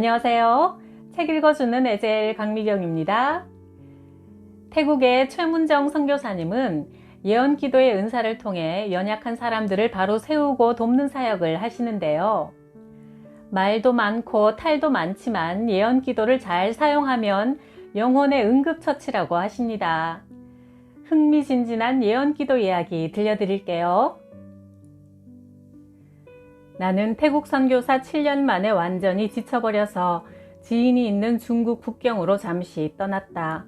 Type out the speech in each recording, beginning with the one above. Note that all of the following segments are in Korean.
안녕하세요. 책 읽어주는 에젤 강미경입니다. 태국의 최문정 선교사님은 예언기도의 은사를 통해 연약한 사람들을 바로 세우고 돕는 사역을 하시는데요. 말도 많고 탈도 많지만 예언기도를 잘 사용하면 영혼의 응급처치라고 하십니다. 흥미진진한 예언기도 이야기 들려드릴게요. 나는 태국 선교사 7년 만에 완전히 지쳐버려서 지인이 있는 중국 북경으로 잠시 떠났다.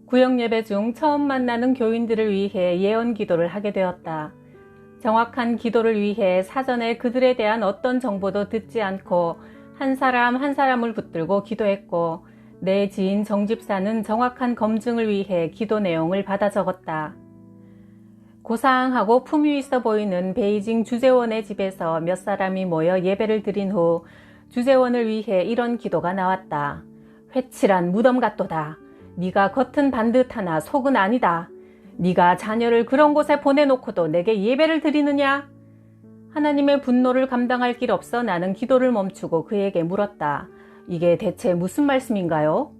구역 예배 중 처음 만나는 교인들을 위해 예언 기도를 하게 되었다. 정확한 기도를 위해 사전에 그들에 대한 어떤 정보도 듣지 않고 한 사람 한 사람을 붙들고 기도했고, 내 지인 정집사는 정확한 검증을 위해 기도 내용을 받아 적었다. 고상하고 품위 있어 보이는 베이징 주재원의 집에서 몇 사람이 모여 예배를 드린 후 주재원을 위해 이런 기도가 나왔다. 회칠한 무덤 같도다. 네가 겉은 반듯하나 속은 아니다. 네가 자녀를 그런 곳에 보내놓고도 내게 예배를 드리느냐? 하나님의 분노를 감당할 길 없어 나는 기도를 멈추고 그에게 물었다. 이게 대체 무슨 말씀인가요?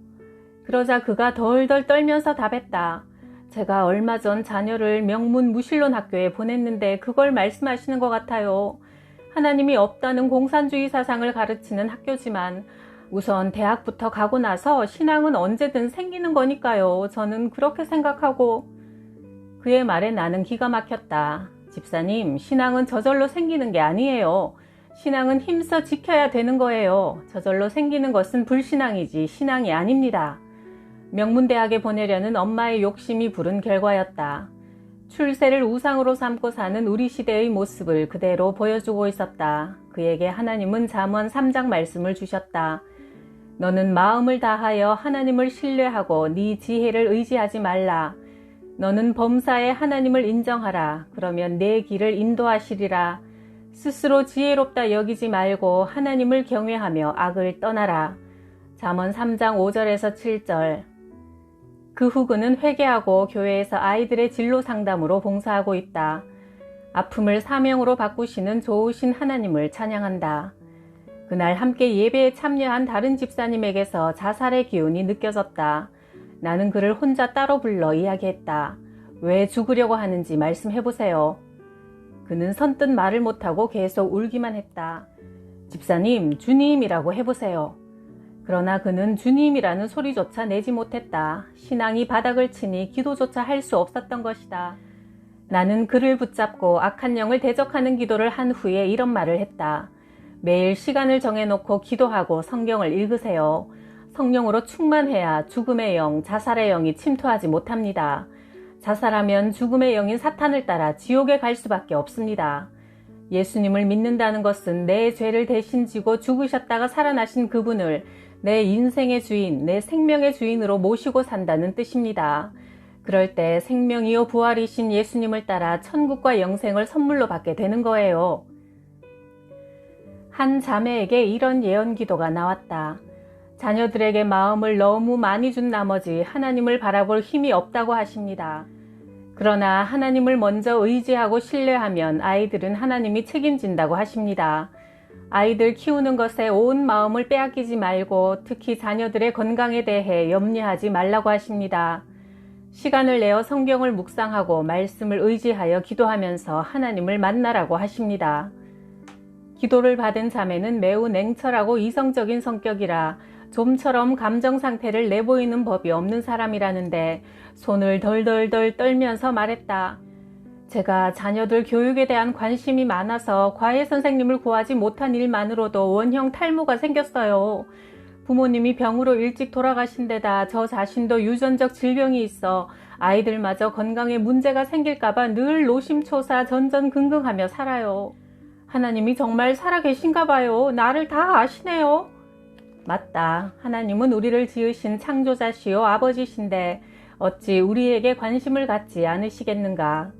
그러자 그가 덜덜 떨면서 답했다. 제가 얼마 전 자녀를 명문 무신론 학교에 보냈는데 그걸 말씀하시는 것 같아요. 하나님이 없다는 공산주의 사상을 가르치는 학교지만 우선 대학부터 가고 나서 신앙은 언제든 생기는 거니까요. 저는 그렇게 생각하고. 그의 말에 나는 기가 막혔다. 집사님, 신앙은 저절로 생기는 게 아니에요. 신앙은 힘써 지켜야 되는 거예요. 저절로 생기는 것은 불신앙이지 신앙이 아닙니다. 명문대학에 보내려는 엄마의 욕심이 부른 결과였다. 출세를 우상으로 삼고 사는 우리 시대의 모습을 그대로 보여주고 있었다. 그에게 하나님은 잠언 3장 말씀을 주셨다. 너는 마음을 다하여 하나님을 신뢰하고 네 지혜를 의지하지 말라. 너는 범사에 하나님을 인정하라. 그러면 내 길을 인도하시리라. 스스로 지혜롭다 여기지 말고 하나님을 경외하며 악을 떠나라. 잠언 3장 5절에서 7절. 그 후 그는 회개하고 교회에서 아이들의 진로 상담으로 봉사하고 있다. 아픔을 사명으로 바꾸시는 좋으신 하나님을 찬양한다. 그날 함께 예배에 참여한 다른 집사님에게서 자살의 기운이 느껴졌다. 나는 그를 혼자 따로 불러 이야기했다. 왜 죽으려고 하는지 말씀해보세요. 그는 선뜻 말을 못하고 계속 울기만 했다. 집사님, 주님이라고 해보세요. 그러나 그는 주님이라는 소리조차 내지 못했다. 신앙이 바닥을 치니 기도조차 할 수 없었던 것이다. 나는 그를 붙잡고 악한 영을 대적하는 기도를 한 후에 이런 말을 했다. 매일 시간을 정해놓고 기도하고 성경을 읽으세요. 성령으로 충만해야 죽음의 영, 자살의 영이 침투하지 못합니다. 자살하면 죽음의 영인 사탄을 따라 지옥에 갈 수밖에 없습니다. 예수님을 믿는다는 것은 내 죄를 대신 지고 죽으셨다가 살아나신 그분을 내 인생의 주인, 내 생명의 주인으로 모시고 산다는 뜻입니다. 그럴 때 생명이요 부활이신 예수님을 따라 천국과 영생을 선물로 받게 되는 거예요. 한 자매에게 이런 예언 기도가 나왔다. 자녀들에게 마음을 너무 많이 준 나머지 하나님을 바라볼 힘이 없다고 하십니다. 그러나 하나님을 먼저 의지하고 신뢰하면 아이들은 하나님이 책임진다고 하십니다. 아이들 키우는 것에 온 마음을 빼앗기지 말고 특히 자녀들의 건강에 대해 염려하지 말라고 하십니다. 시간을 내어 성경을 묵상하고 말씀을 의지하여 기도하면서 하나님을 만나라고 하십니다. 기도를 받은 자매는 매우 냉철하고 이성적인 성격이라 좀처럼 감정 상태를 내보이는 법이 없는 사람이라는데 손을 덜덜덜 떨면서 말했다. 제가 자녀들 교육에 대한 관심이 많아서 과외 선생님을 구하지 못한 일만으로도 원형 탈모가 생겼어요. 부모님이 병으로 일찍 돌아가신 데다 저 자신도 유전적 질병이 있어 아이들마저 건강에 문제가 생길까봐 늘 노심초사 전전긍긍하며 살아요. 하나님이 정말 살아계신가 봐요. 나를 다 아시네요. 맞다. 하나님은 우리를 지으신 창조자시요 아버지신데 어찌 우리에게 관심을 갖지 않으시겠는가.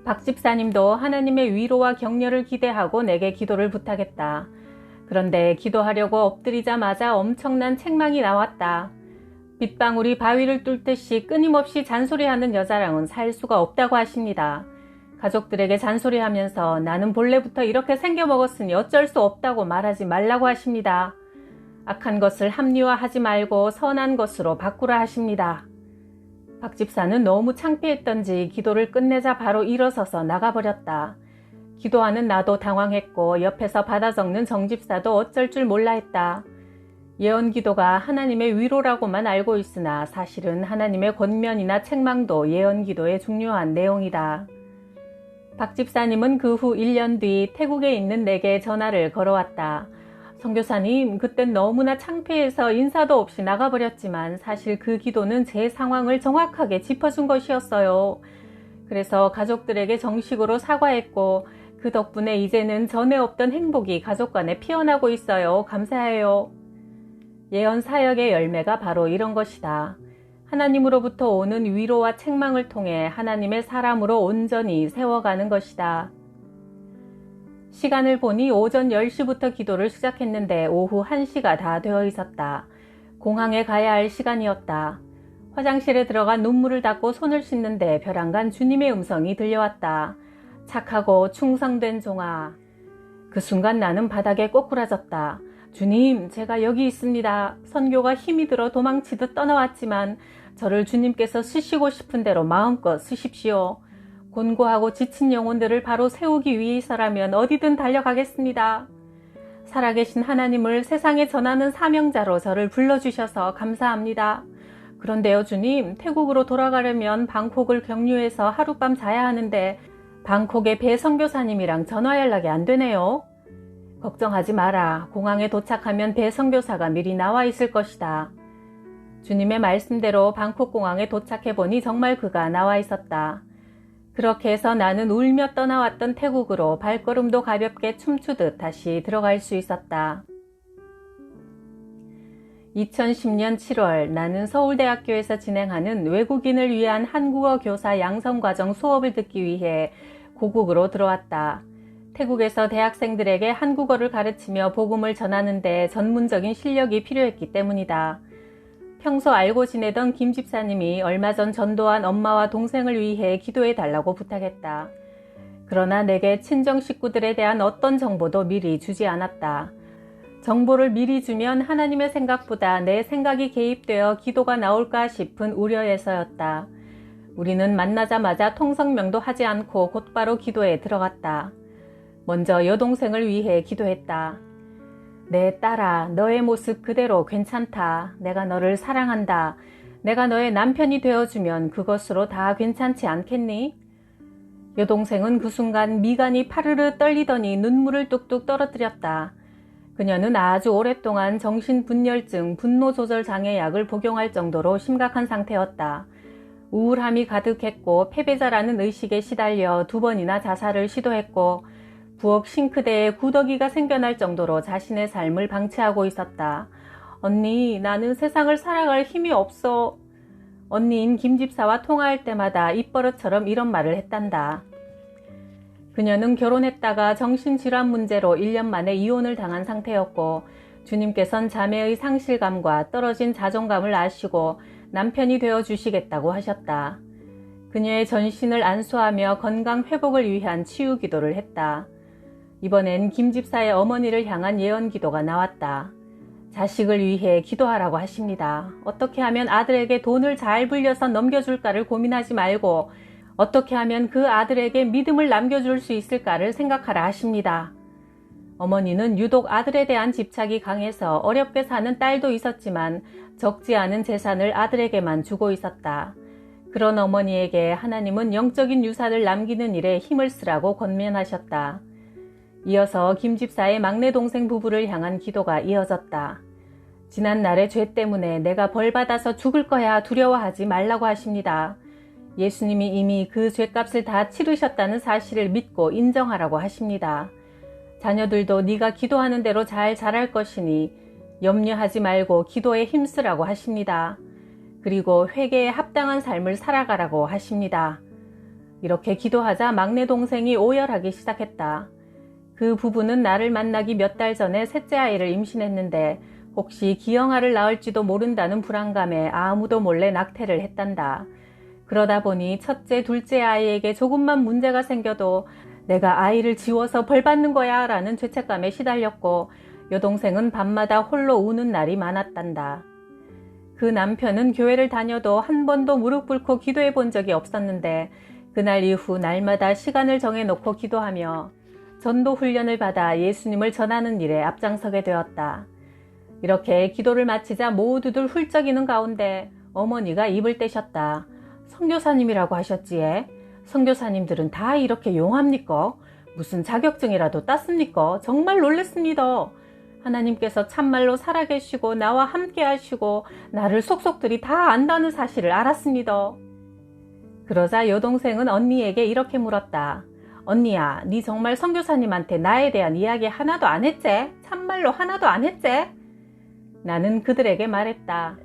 박 집사님도 하나님의 위로와 격려를 기대하고 내게 기도를 부탁했다. 그런데 기도하려고 엎드리자마자 엄청난 책망이 나왔다. 빗방울이 바위를 뚫듯이 끊임없이 잔소리하는 여자랑은 살 수가 없다고 하십니다. 가족들에게 잔소리하면서 나는 본래부터 이렇게 생겨먹었으니 어쩔 수 없다고 말하지 말라고 하십니다. 악한 것을 합리화하지 말고 선한 것으로 바꾸라 하십니다. 박 집사는 너무 창피했던지 기도를 끝내자 바로 일어서서 나가버렸다. 기도하는 나도 당황했고 옆에서 받아 적는 정 집사도 어쩔 줄 몰라 했다. 예언 기도가 하나님의 위로라고만 알고 있으나 사실은 하나님의 권면이나 책망도 예언 기도의 중요한 내용이다. 박 집사님은 그 후 1년 뒤 태국에 있는 내게 전화를 걸어왔다. 선교사님, 그땐 너무나 창피해서 인사도 없이 나가버렸지만 사실 그 기도는 제 상황을 정확하게 짚어준 것이었어요. 그래서 가족들에게 정식으로 사과했고 그 덕분에 이제는 전에 없던 행복이 가족 간에 피어나고 있어요. 감사해요. 예언 사역의 열매가 바로 이런 것이다. 하나님으로부터 오는 위로와 책망을 통해 하나님의 사람으로 온전히 세워가는 것이다. 시간을 보니 오전 10시부터 기도를 시작했는데 오후 1시가 다 되어 있었다. 공항에 가야 할 시간이었다. 화장실에 들어가 눈물을 닦고 손을 씻는데 벼랑간 주님의 음성이 들려왔다. 착하고 충성된 종아. 그 순간 나는 바닥에 꼬꾸라졌다. 주님, 제가 여기 있습니다. 선교가 힘이 들어 도망치듯 떠나왔지만 저를 주님께서 쓰시고 싶은 대로 마음껏 쓰십시오. 곤고하고 지친 영혼들을 바로 세우기 위해서라면 어디든 달려가겠습니다. 살아계신 하나님을 세상에 전하는 사명자로 저를 불러주셔서 감사합니다. 그런데요, 주님, 태국으로 돌아가려면 방콕을 경유해서 하룻밤 자야 하는데 방콕의 배 선교사님이랑 전화 연락이 안 되네요. 걱정하지 마라. 공항에 도착하면 배 선교사가 미리 나와 있을 것이다. 주님의 말씀대로 방콕 공항에 도착해보니 정말 그가 나와 있었다. 그렇게 해서 나는 울며 떠나왔던 태국으로 발걸음도 가볍게 춤추듯 다시 들어갈 수 있었다. 2010년 7월 나는 서울대학교에서 진행하는 외국인을 위한 한국어 교사 양성과정 수업을 듣기 위해 고국으로 들어왔다. 태국에서 대학생들에게 한국어를 가르치며 복음을 전하는데 전문적인 실력이 필요했기 때문이다. 평소 알고 지내던 김 집사님이 얼마 전 전도한 엄마와 동생을 위해 기도해 달라고 부탁했다. 그러나 내게 친정 식구들에 대한 어떤 정보도 미리 주지 않았다. 정보를 미리 주면 하나님의 생각보다 내 생각이 개입되어 기도가 나올까 싶은 우려에서였다. 우리는 만나자마자 통성명도 하지 않고 곧바로 기도에 들어갔다. 먼저 여동생을 위해 기도했다. 내 딸아, 너의 모습 그대로 괜찮다. 내가 너를 사랑한다. 내가 너의 남편이 되어주면 그것으로 다 괜찮지 않겠니? 여동생은 그 순간 미간이 파르르 떨리더니 눈물을 뚝뚝 떨어뜨렸다. 그녀는 아주 오랫동안 정신분열증, 분노조절장애 약을 복용할 정도로 심각한 상태였다. 우울함이 가득했고 패배자라는 의식에 시달려 2번이나 자살을 시도했고 부엌 싱크대에 구더기가 생겨날 정도로 자신의 삶을 방치하고 있었다. 언니, 나는 세상을 살아갈 힘이 없어. 언니인 김 집사와 통화할 때마다 입버릇처럼 이런 말을 했단다. 그녀는 결혼했다가 정신질환 문제로 1년 만에 이혼을 당한 상태였고 주님께선 자매의 상실감과 떨어진 자존감을 아시고 남편이 되어주시겠다고 하셨다. 그녀의 전신을 안수하며 건강 회복을 위한 치유 기도를 했다. 이번엔 김 집사의 어머니를 향한 예언 기도가 나왔다. 자식을 위해 기도하라고 하십니다. 어떻게 하면 아들에게 돈을 잘 불려서 넘겨줄까를 고민하지 말고 어떻게 하면 그 아들에게 믿음을 남겨줄 수 있을까를 생각하라 하십니다. 어머니는 유독 아들에 대한 집착이 강해서 어렵게 사는 딸도 있었지만 적지 않은 재산을 아들에게만 주고 있었다. 그런 어머니에게 하나님은 영적인 유산을 남기는 일에 힘을 쓰라고 권면하셨다. 이어서 김 집사의 막내 동생 부부를 향한 기도가 이어졌다. 지난 날의 죄 때문에 내가 벌받아서 죽을 거야 두려워하지 말라고 하십니다. 예수님이 이미 그 죄값을 다 치르셨다는 사실을 믿고 인정하라고 하십니다. 자녀들도 네가 기도하는 대로 잘 자랄 것이니 염려하지 말고 기도에 힘쓰라고 하십니다. 그리고 회개에 합당한 삶을 살아가라고 하십니다. 이렇게 기도하자 막내 동생이 오열하기 시작했다. 그 부부는 나를 만나기 몇 달 전에 셋째 아이를 임신했는데 혹시 기형아를 낳을지도 모른다는 불안감에 아무도 몰래 낙태를 했단다. 그러다 보니 첫째, 둘째 아이에게 조금만 문제가 생겨도 내가 아이를 지워서 벌 받는 거야 라는 죄책감에 시달렸고, 여동생은 밤마다 홀로 우는 날이 많았단다. 그 남편은 교회를 다녀도 한 번도 무릎 꿇고 기도해 본 적이 없었는데, 그날 이후 날마다 시간을 정해놓고 기도하며 전도 훈련을 받아 예수님을 전하는 일에 앞장서게 되었다. 이렇게 기도를 마치자 모두들 훌쩍이는 가운데 어머니가 입을 떼셨다. 선교사님이라고 하셨지에? 선교사님들은 다 이렇게 용합니까? 무슨 자격증이라도 땄습니까? 정말 놀랬습니다. 하나님께서 참말로 살아계시고 나와 함께 하시고 나를 속속들이 다 안다는 사실을 알았습니다. 그러자 여동생은 언니에게 이렇게 물었다. 언니야, 네 정말 선교사님한테 나에 대한 이야기 하나도 안 했지? 참말로 하나도 안 했지? 나는 그들에게 말했다.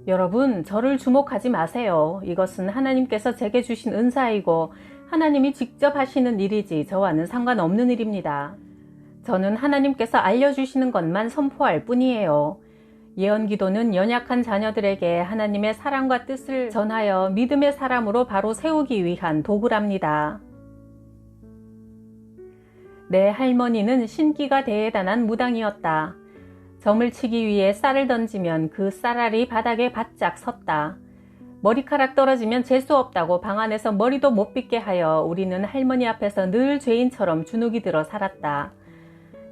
여러분, 저를 주목하지 마세요. 이것은 하나님께서 제게 주신 은사이고 하나님이 직접 하시는 일이지 저와는 상관없는 일입니다. 저는 하나님께서 알려주시는 것만 선포할 뿐이에요. 예언기도는 연약한 자녀들에게 하나님의 사랑과 뜻을 전하여 믿음의 사람으로 바로 세우기 위한 도구랍니다. 내 할머니는 신기가 대단한 무당이었다. 점을 치기 위해 쌀을 던지면 그 쌀알이 바닥에 바짝 섰다. 머리카락 떨어지면 재수 없다고 방 안에서 머리도 못 빗게 하여 우리는 할머니 앞에서 늘 죄인처럼 주눅이 들어 살았다.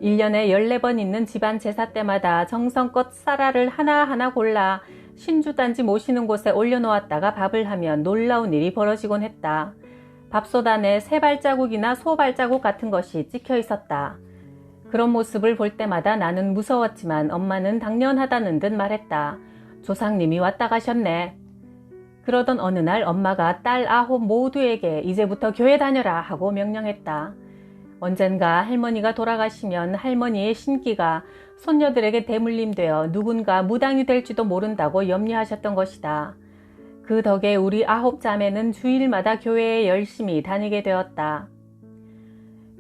1년에 14번 있는 집안 제사 때마다 정성껏 쌀알을 하나하나 골라 신주단지 모시는 곳에 올려놓았다가 밥을 하면 놀라운 일이 벌어지곤 했다. 밥솥 안에 새 발자국이나 소 발자국 같은 것이 찍혀 있었다. 그런 모습을 볼 때마다 나는 무서웠지만 엄마는 당연하다는 듯 말했다. 조상님이 왔다 가셨네. 그러던 어느 날 엄마가 딸 9 모두에게 이제부터 교회 다녀라 하고 명령했다. 언젠가 할머니가 돌아가시면 할머니의 신기가 손녀들에게 대물림되어 누군가 무당이 될지도 모른다고 염려하셨던 것이다. 그 덕에 우리 9 자매는 주일마다 교회에 열심히 다니게 되었다.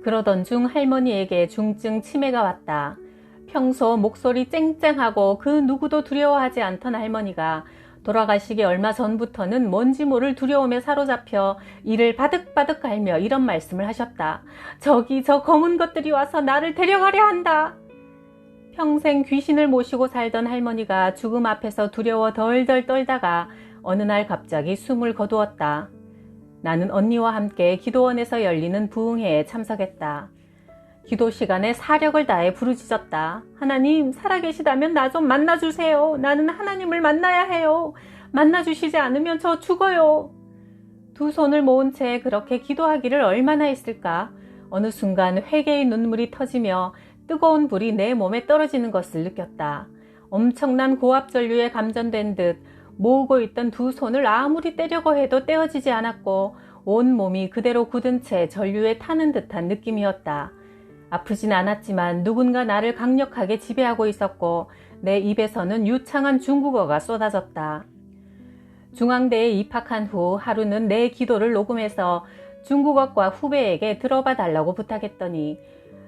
그러던 중 할머니에게 중증 치매가 왔다. 평소 목소리 쨍쨍하고 그 누구도 두려워하지 않던 할머니가 돌아가시기 얼마 전부터는 뭔지 모를 두려움에 사로잡혀 이를 바득바득 갈며 이런 말씀을 하셨다. 저기 저 검은 것들이 와서 나를 데려가려 한다. 평생 귀신을 모시고 살던 할머니가 죽음 앞에서 두려워 덜덜 떨다가 어느 날 갑자기 숨을 거두었다. 나는 언니와 함께 기도원에서 열리는 부흥회에 참석했다. 기도 시간에 사력을 다해 부르짖었다. 하나님, 살아계시다면 나 좀 만나주세요. 나는 하나님을 만나야 해요. 만나주시지 않으면 저 죽어요. 두 손을 모은 채 그렇게 기도하기를 얼마나 했을까. 어느 순간 회개의 눈물이 터지며 뜨거운 불이 내 몸에 떨어지는 것을 느꼈다. 엄청난 고압전류에 감전된 듯 모으고 있던 두 손을 아무리 떼려고 해도 떼어지지 않았고 온 몸이 그대로 굳은 채 전류에 타는 듯한 느낌이었다. 아프진 않았지만 누군가 나를 강력하게 지배하고 있었고 내 입에서는 유창한 중국어가 쏟아졌다. 중앙대에 입학한 후 하루는 내 기도를 녹음해서 중국어과 후배에게 들어봐 달라고 부탁했더니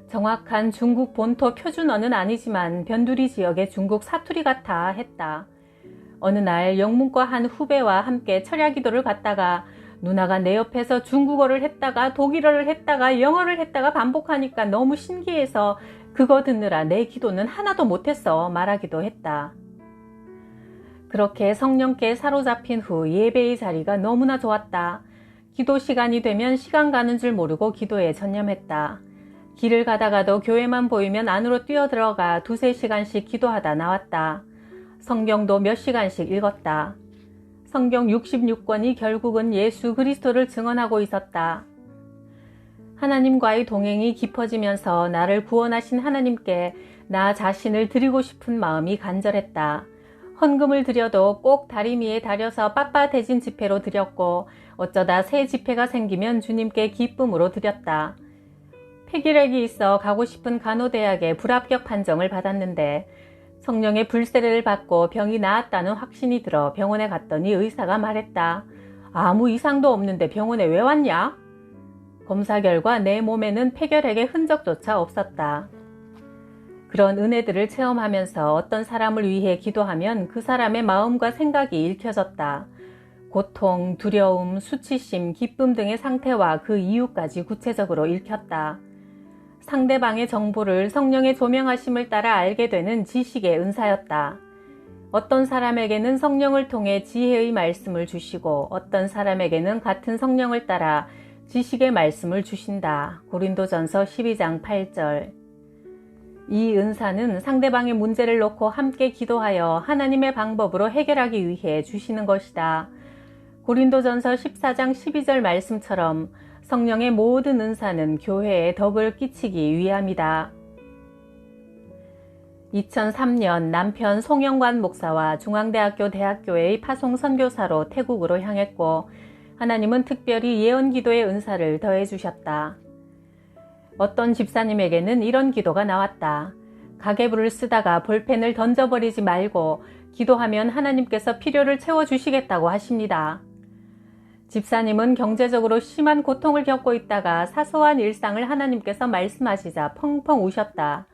정확한 중국 본토 표준어는 아니지만 변두리 지역의 중국 사투리 같아 했다. 어느 날 영문과 한 후배와 함께 철야기도를 갔다가 누나가 내 옆에서 중국어를 했다가 독일어를 했다가 영어를 했다가 반복하니까 너무 신기해서 그거 듣느라 내 기도는 하나도 못했어 말하기도 했다. 그렇게 성령께 사로잡힌 후 예배의 자리가 너무나 좋았다. 기도 시간이 되면 시간 가는 줄 모르고 기도에 전념했다. 길을 가다가도 교회만 보이면 안으로 뛰어들어가 2-3시간씩 기도하다 나왔다. 성경도 몇 시간씩 읽었다. 성경 66권이 결국은 예수 그리스도를 증언하고 있었다. 하나님과의 동행이 깊어지면서 나를 구원하신 하나님께 나 자신을 드리고 싶은 마음이 간절했다. 헌금을 드려도 꼭 다리미에 달여서 빳빳해진 지폐로 드렸고 어쩌다 새 지폐가 생기면 주님께 기쁨으로 드렸다. 폐기력이 있어 가고 싶은 간호대학에 불합격 판정을 받았는데 성령의 불세례를 받고 병이 나았다는 확신이 들어 병원에 갔더니 의사가 말했다. 아무 이상도 없는데 병원에 왜 왔냐? 검사 결과 내 몸에는 폐결핵의 흔적조차 없었다. 그런 은혜들을 체험하면서 어떤 사람을 위해 기도하면 그 사람의 마음과 생각이 읽혀졌다. 고통, 두려움, 수치심, 기쁨 등의 상태와 그 이유까지 구체적으로 읽혔다. 상대방의 정보를 성령의 조명하심을 따라 알게 되는 지식의 은사였다. 어떤 사람에게는 성령을 통해 지혜의 말씀을 주시고 어떤 사람에게는 같은 성령을 따라 지식의 말씀을 주신다. 고린도전서 12장 8절. 이 은사는 상대방의 문제를 놓고 함께 기도하여 하나님의 방법으로 해결하기 위해 주시는 것이다. 고린도전서 14장 12절 말씀처럼 성령의 모든 은사는 교회에 덕을 끼치기 위함이다. 2003년 남편 송영관 목사와 중앙대학교 대학교의 파송 선교사로 태국으로 향했고 하나님은 특별히 예언 기도의 은사를 더해 주셨다. 어떤 집사님에게는 이런 기도가 나왔다. 가계부를 쓰다가 볼펜을 던져버리지 말고 기도하면 하나님께서 필요를 채워주시겠다고 하십니다. 집사님은 경제적으로 심한 고통을 겪고 있다가 사소한 일상을 하나님께서 말씀하시자 펑펑 우셨다.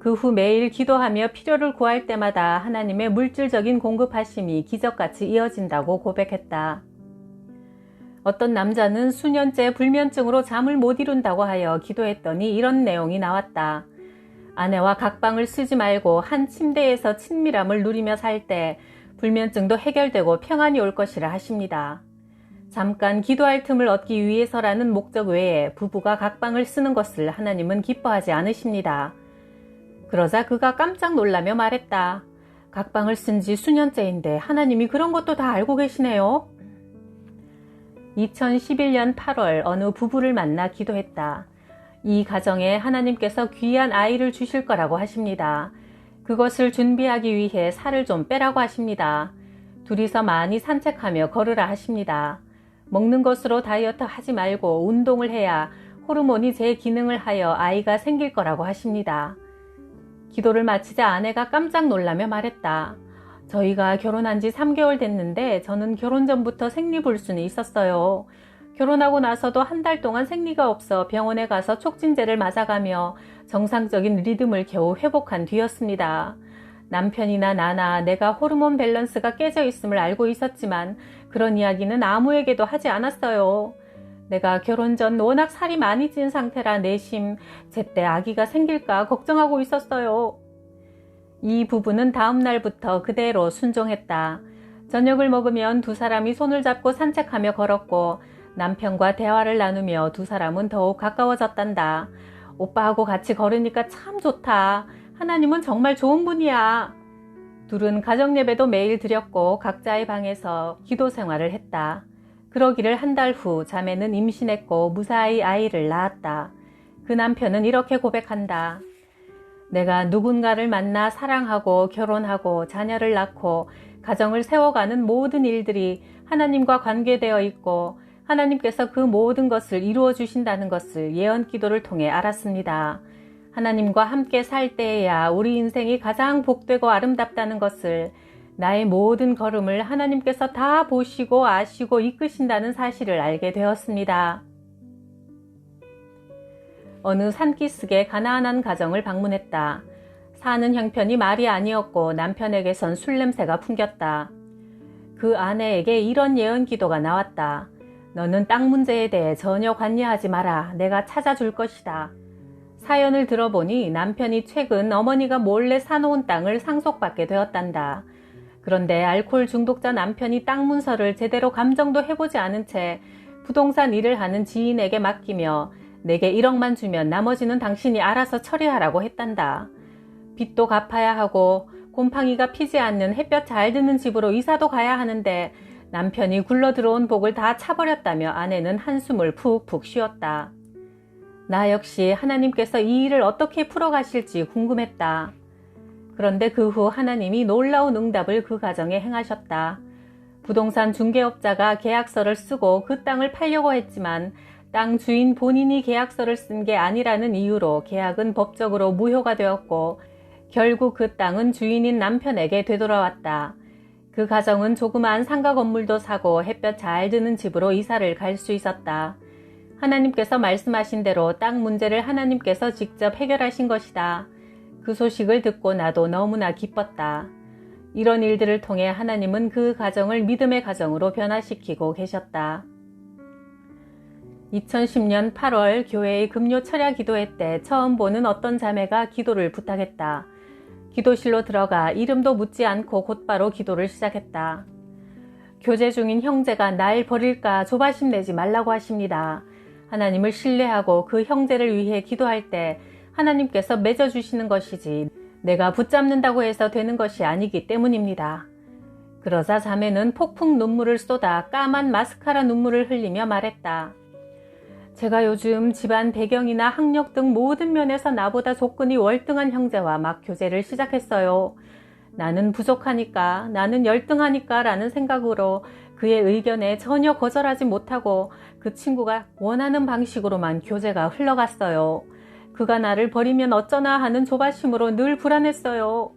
그 후 매일 기도하며 필요를 구할 때마다 하나님의 물질적인 공급하심이 기적같이 이어진다고 고백했다. 어떤 남자는 수년째 불면증으로 잠을 못 이룬다고 하여 기도했더니 이런 내용이 나왔다. 아내와 각방을 쓰지 말고 한 침대에서 친밀함을 누리며 살 때 불면증도 해결되고 평안이 올 것이라 하십니다. 잠깐 기도할 틈을 얻기 위해서라는 목적 외에 부부가 각방을 쓰는 것을 하나님은 기뻐하지 않으십니다. 그러자 그가 깜짝 놀라며 말했다. 각방을 쓴 지 수년째인데 하나님이 그런 것도 다 알고 계시네요. 2011년 8월 어느 부부를 만나 기도했다. 이 가정에 하나님께서 귀한 아이를 주실 거라고 하십니다. 그것을 준비하기 위해 살을 좀 빼라고 하십니다. 둘이서 많이 산책하며 걸으라 하십니다. 먹는 것으로 다이어트 하지 말고 운동을 해야 호르몬이 재기능을 하여 아이가 생길 거라고 하십니다. 기도를 마치자 아내가 깜짝 놀라며 말했다. 저희가 결혼한 지 3개월 됐는데 저는 결혼 전부터 생리불순이 있었어요. 결혼하고 나서도 한 달 동안 생리가 없어 병원에 가서 촉진제를 맞아가며 정상적인 리듬을 겨우 회복한 뒤였습니다. 남편이나 나나 내가 호르몬 밸런스가 깨져 있음을 알고 있었지만 그런 이야기는 아무에게도 하지 않았어요. 내가 결혼 전 워낙 살이 많이 찐 상태라 내심 제때 아기가 생길까 걱정하고 있었어요. 이 부부는 다음 날부터 그대로 순종했다. 저녁을 먹으면 두 사람이 손을 잡고 산책하며 걸었고 남편과 대화를 나누며 두 사람은 더욱 가까워졌단다. 오빠하고 같이 걸으니까 참 좋다. 하나님은 정말 좋은 분이야. 둘은 가정예배도 매일 드렸고 각자의 방에서 기도 생활을 했다. 그러기를 한 달 후 자매는 임신했고 무사히 아이를 낳았다. 그 남편은 이렇게 고백한다. 내가 누군가를 만나 사랑하고 결혼하고 자녀를 낳고 가정을 세워가는 모든 일들이 하나님과 관계되어 있고 하나님께서 그 모든 것을 이루어 주신다는 것을 예언 기도를 통해 알았습니다. 하나님과 함께 살 때에야 우리 인생이 가장 복되고 아름답다는 것을, 나의 모든 걸음을 하나님께서 다 보시고 아시고 이끄신다는 사실을 알게 되었습니다. 어느 산기슭의 가난한 가정을 방문했다. 사는 형편이 말이 아니었고 남편에게선 술 냄새가 풍겼다. 그 아내에게 이런 예언 기도가 나왔다. 너는 땅 문제에 대해 전혀 관여하지 마라. 내가 찾아줄 것이다. 사연을 들어보니 남편이 최근 어머니가 몰래 사놓은 땅을 상속받게 되었단다. 그런데 알코올 중독자 남편이 땅 문서를 제대로 감정도 해보지 않은 채 부동산 일을 하는 지인에게 맡기며 내게 1억만 주면 나머지는 당신이 알아서 처리하라고 했단다. 빚도 갚아야 하고 곰팡이가 피지 않는 햇볕 잘 드는 집으로 이사도 가야 하는데 남편이 굴러들어온 복을 다 차버렸다며 아내는 한숨을 푹푹 쉬었다. 나 역시 하나님께서 이 일을 어떻게 풀어가실지 궁금했다. 그런데 그 후 하나님이 놀라운 응답을 그 가정에 행하셨다. 부동산 중개업자가 계약서를 쓰고 그 땅을 팔려고 했지만 땅 주인 본인이 계약서를 쓴 게 아니라는 이유로 계약은 법적으로 무효가 되었고 결국 그 땅은 주인인 남편에게 되돌아왔다. 그 가정은 조그마한 상가 건물도 사고 햇볕 잘 드는 집으로 이사를 갈 수 있었다. 하나님께서 말씀하신 대로 땅 문제를 하나님께서 직접 해결하신 것이다. 그 소식을 듣고 나도 너무나 기뻤다. 이런 일들을 통해 하나님은 그 가정을 믿음의 가정으로 변화시키고 계셨다. 2010년 8월 교회의 금요 철야 기도회 때 처음 보는 어떤 자매가 기도를 부탁했다. 기도실로 들어가 이름도 묻지 않고 곧바로 기도를 시작했다. 교제 중인 형제가 날 버릴까 조바심 내지 말라고 하십니다. 하나님을 신뢰하고 그 형제를 위해 기도할 때 하나님께서 맺어주시는 것이지 내가 붙잡는다고 해서 되는 것이 아니기 때문입니다. 그러자 자매는 폭풍 눈물을 쏟아 까만 마스카라 눈물을 흘리며 말했다. 제가 요즘 집안 배경이나 학력 등 모든 면에서 나보다 조건이 월등한 형제와 막 교제를 시작했어요. 나는 부족하니까, 나는 열등하니까 라는 생각으로 그의 의견에 전혀 거절하지 못하고 그 친구가 원하는 방식으로만 교제가 흘러갔어요. 그가 나를 버리면 어쩌나 하는 조바심으로 늘 불안했어요.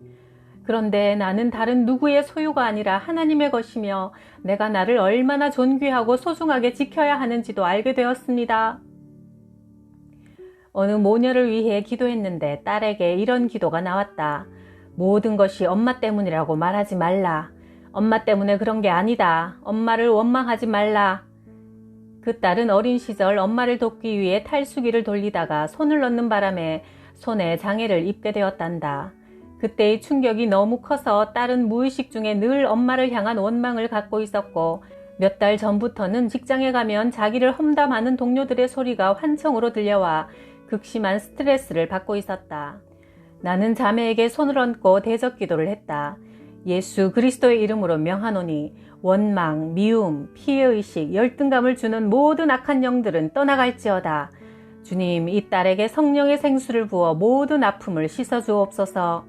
그런데 나는 다른 누구의 소유가 아니라 하나님의 것이며 내가 나를 얼마나 존귀하고 소중하게 지켜야 하는지도 알게 되었습니다. 어느 모녀를 위해 기도했는데 딸에게 이런 기도가 나왔다. 모든 것이 엄마 때문이라고 말하지 말라. 엄마 때문에 그런 게 아니다. 엄마를 원망하지 말라. 그 딸은 어린 시절 엄마를 돕기 위해 탈수기를 돌리다가 손을 넣는 바람에 손에 장애를 입게 되었단다. 그때의 충격이 너무 커서 딸은 무의식 중에 늘 엄마를 향한 원망을 갖고 있었고 몇 달 전부터는 직장에 가면 자기를 험담하는 동료들의 소리가 환청으로 들려와 극심한 스트레스를 받고 있었다. 나는 자매에게 손을 얹고 대적 기도를 했다. 예수 그리스도의 이름으로 명하노니 원망, 미움, 피해의식, 열등감을 주는 모든 악한 영들은 떠나갈지어다. 주님, 이 딸에게 성령의 생수를 부어 모든 아픔을 씻어주옵소서.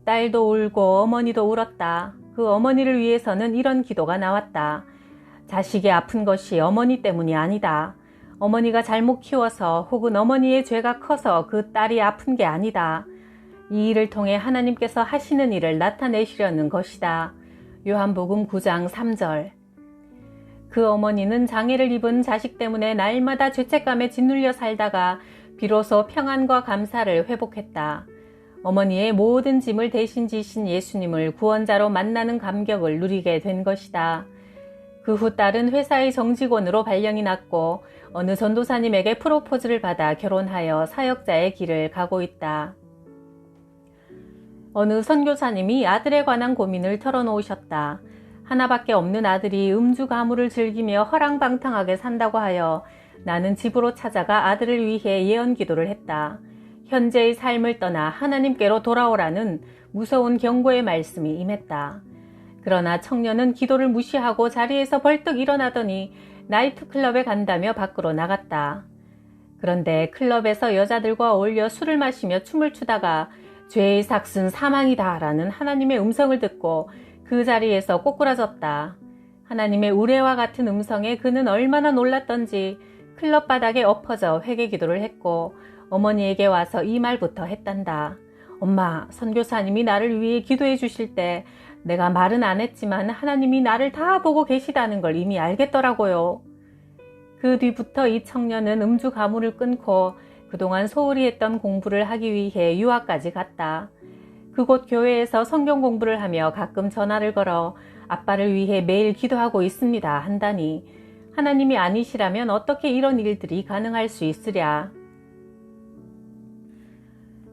딸도 울고 어머니도 울었다. 그 어머니를 위해서는 이런 기도가 나왔다. 자식이 아픈 것이 어머니 때문이 아니다. 어머니가 잘못 키워서 혹은 어머니의 죄가 커서 그 딸이 아픈 게 아니다. 이 일을 통해 하나님께서 하시는 일을 나타내시려는 것이다. 요한복음 9장 3절. 그 어머니는 장애를 입은 자식 때문에 날마다 죄책감에 짓눌려 살다가 비로소 평안과 감사를 회복했다. 어머니의 모든 짐을 대신 지신 예수님을 구원자로 만나는 감격을 누리게 된 것이다. 그 후 딸은 회사의 정직원으로 발령이 났고 어느 전도사님에게 프로포즈를 받아 결혼하여 사역자의 길을 가고 있다. 어느 선교사님이 아들에 관한 고민을 털어놓으셨다. 하나밖에 없는 아들이 음주 가무를 즐기며 허랑방탕하게 산다고 하여 나는 집으로 찾아가 아들을 위해 예언 기도를 했다. 현재의 삶을 떠나 하나님께로 돌아오라는 무서운 경고의 말씀이 임했다. 그러나 청년은 기도를 무시하고 자리에서 벌떡 일어나더니 나이트클럽에 간다며 밖으로 나갔다. 그런데 클럽에서 여자들과 어울려 술을 마시며 춤을 추다가 죄의 삭은 사망이다 라는 하나님의 음성을 듣고 그 자리에서 꼬꾸라졌다. 하나님의 우레와 같은 음성에 그는 얼마나 놀랐던지 클럽 바닥에 엎어져 회개 기도를 했고 어머니에게 와서 이 말부터 했단다. 엄마, 선교사님이 나를 위해 기도해 주실 때 내가 말은 안 했지만 하나님이 나를 다 보고 계시다는 걸 이미 알겠더라고요. 그 뒤부터 이 청년은 음주 가무를 끊고 그동안 소홀히 했던 공부를 하기 위해 유학까지 갔다. 그곳 교회에서 성경 공부를 하며 가끔 전화를 걸어 아빠를 위해 매일 기도하고 있습니다 한다니 하나님이 아니시라면 어떻게 이런 일들이 가능할 수 있으랴.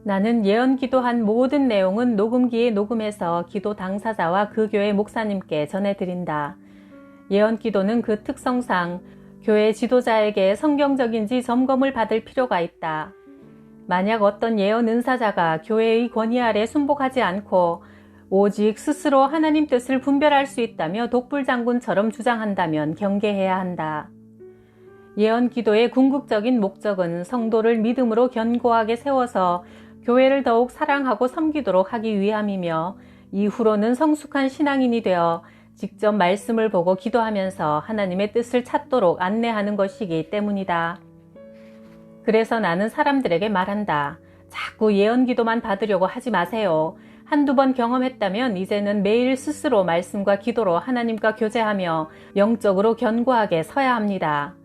나는 예언 기도한 모든 내용은 녹음기에 녹음해서 기도 당사자와 그 교회 목사님께 전해드린다. 예언 기도는 그 특성상 교회 지도자에게 성경적인지 점검을 받을 필요가 있다. 만약 어떤 예언 은사자가 교회의 권위 아래 순복하지 않고 오직 스스로 하나님 뜻을 분별할 수 있다며 독불장군처럼 주장한다면 경계해야 한다. 예언 기도의 궁극적인 목적은 성도를 믿음으로 견고하게 세워서 교회를 더욱 사랑하고 섬기도록 하기 위함이며 이후로는 성숙한 신앙인이 되어 직접 말씀을 보고 기도하면서 하나님의 뜻을 찾도록 안내하는 것이기 때문이다. 그래서 나는 사람들에게 말한다. 자꾸 예언 기도만 받으려고 하지 마세요. 한두 번 경험했다면 이제는 매일 스스로 말씀과 기도로 하나님과 교제하며 영적으로 견고하게 서야 합니다.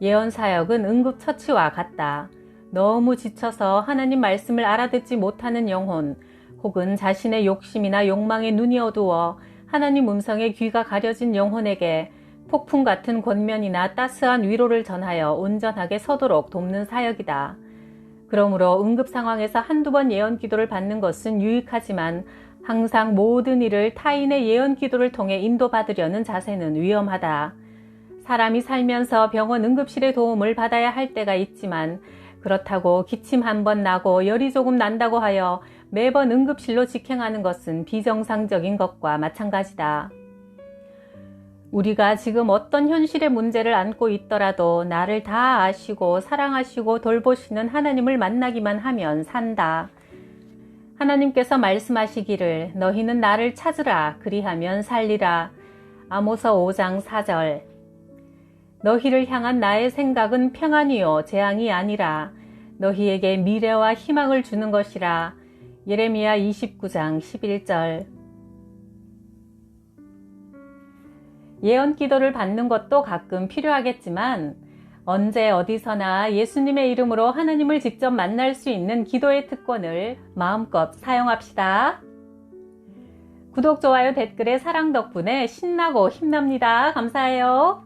예언 사역은 응급처치와 같다. 너무 지쳐서 하나님 말씀을 알아듣지 못하는 영혼, 혹은 자신의 욕심이나 욕망에 눈이 어두워 하나님 음성에 귀가 가려진 영혼에게 폭풍 같은 권면이나 따스한 위로를 전하여 온전하게 서도록 돕는 사역이다. 그러므로 응급 상황에서 한두 번 예언 기도를 받는 것은 유익하지만 항상 모든 일을 타인의 예언 기도를 통해 인도받으려는 자세는 위험하다. 사람이 살면서 병원 응급실의 도움을 받아야 할 때가 있지만 그렇다고 기침 한 번 나고 열이 조금 난다고 하여 매번 응급실로 직행하는 것은 비정상적인 것과 마찬가지다. 우리가 지금 어떤 현실의 문제를 안고 있더라도 나를 다 아시고 사랑하시고 돌보시는 하나님을 만나기만 하면 산다. 하나님께서 말씀하시기를 너희는 나를 찾으라 그리하면 살리라. 아모서 5장 4절. 너희를 향한 나의 생각은 평안이요 재앙이 아니라 너희에게 미래와 희망을 주는 것이라. 예레미야 29장 11절. 예언 기도를 받는 것도 가끔 필요하겠지만 언제 어디서나 예수님의 이름으로 하나님을 직접 만날 수 있는 기도의 특권을 마음껏 사용합시다. 구독, 좋아요, 댓글에 사랑 덕분에 신나고 힘납니다. 감사해요.